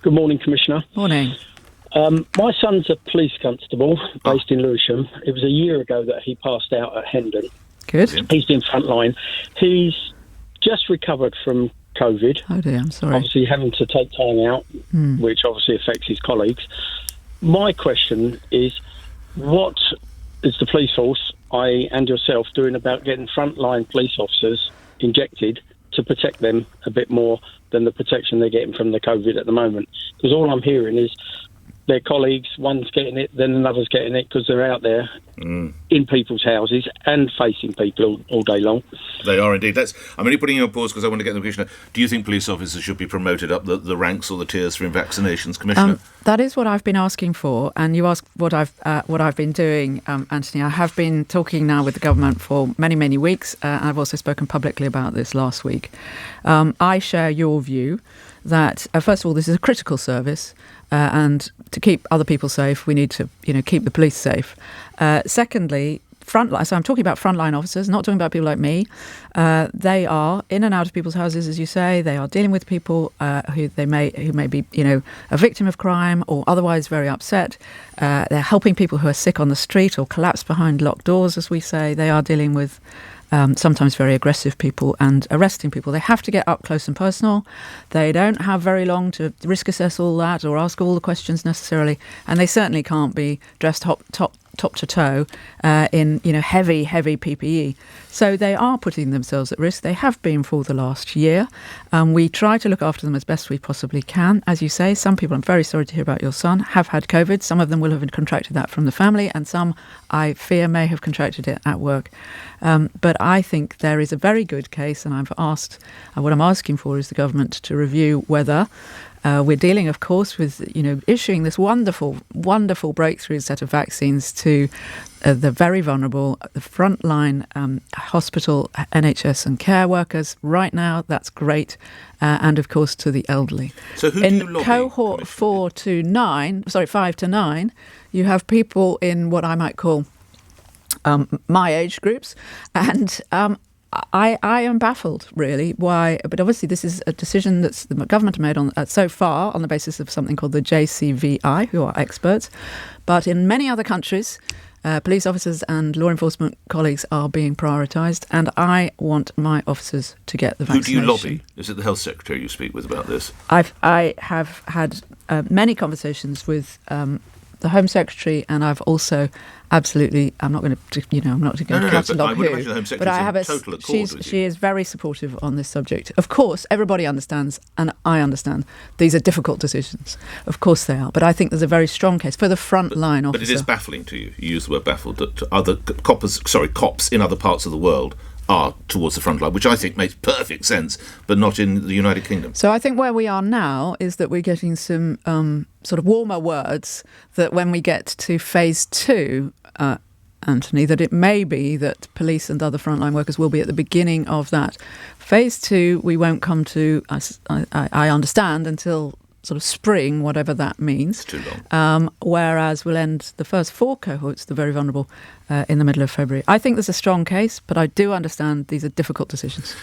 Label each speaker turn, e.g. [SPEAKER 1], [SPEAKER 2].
[SPEAKER 1] Good morning, Commissioner.
[SPEAKER 2] Morning.
[SPEAKER 1] My son's a police constable based in Lewisham. It was a year ago that he passed out at Hendon.
[SPEAKER 2] Good.
[SPEAKER 1] He's been frontline. He's just recovered from COVID.
[SPEAKER 2] Oh dear, I'm sorry.
[SPEAKER 1] Obviously having to take time out, which obviously affects his colleagues. My question is, what is the police force, and yourself, doing about getting frontline police officers injected to protect them a bit more than the protection they're getting from the COVID at the moment? Because all I'm hearing is their colleagues, one's getting it, then another's getting it, because they're out there in people's houses and facing people all day long.
[SPEAKER 3] They are indeed. I'm only putting you on pause because I want to get the Commissioner. Do you think police officers should be promoted up the ranks or the tiers for vaccinations, Commissioner?
[SPEAKER 2] That is what I've been asking for, and you asked what I've been doing, Anthony. I have been talking now with the government for many, many weeks. I've also spoken publicly about this last week. I share your view that, first of all, this is a critical service, and to keep other people safe, we need to, keep the police safe. Secondly, frontline. So I'm talking about frontline officers, not talking about people like me. They are in and out of people's houses, as you say. They are dealing with people who may be, a victim of crime or otherwise very upset. They're helping people who are sick on the street or collapsed behind locked doors, as we say. They are dealing with sometimes very aggressive people and arresting people. They have to get up close and personal. They don't have very long to risk assess all that or ask all the questions necessarily. And they certainly can't be dressed top to toe in heavy PPE. So they are putting themselves at risk. They have been for the last year. We try to look after them as best we possibly can. As you say, some people, I'm very sorry to hear about your son, have had COVID. Some of them will have contracted that from the family, and some, I fear, may have contracted it at work. But I think there is a very good case, and what I'm asking for is the government to review whether we're dealing, of course, with issuing this wonderful breakthrough set of vaccines to the very vulnerable, the frontline hospital, NHS and care workers. Right now, that's great, and of course to the elderly.
[SPEAKER 3] So who do you lobby,
[SPEAKER 2] cohort 5 to 9, you have people in what I might call my age groups, and I am baffled, really, why. But obviously, this is a decision that the government made so far on the basis of something called the JCVI, who are experts. But in many other countries, police officers and law enforcement colleagues are being prioritised, and I want my officers to get the vaccination.
[SPEAKER 3] Who do you lobby? Is it the Health Secretary you speak with about this?
[SPEAKER 2] I have had many conversations with the Home Secretary, and I've also I'm not going to cut and dog who, but I have she is very supportive on this subject. Of course, everybody understands, and I understand, these are difficult decisions. Of course they are, but I think there's a very strong case for the frontline officer.
[SPEAKER 3] But it is baffling to you. You use the word baffled, that other cops in other parts of the world are towards the front line, which I think makes perfect sense, but not in the United Kingdom.
[SPEAKER 2] So I think where we are now is that we're getting some sort of warmer words that when we get to phase 2, Anthony, that it may be that police and other frontline workers will be at the beginning of that. Phase 2, we won't come to, I understand, until sort of spring, whatever that means.
[SPEAKER 3] It's too long.
[SPEAKER 2] Whereas we'll end the first 4 cohorts, the very vulnerable, in the middle of February. I think there's a strong case, but I do understand these are difficult decisions.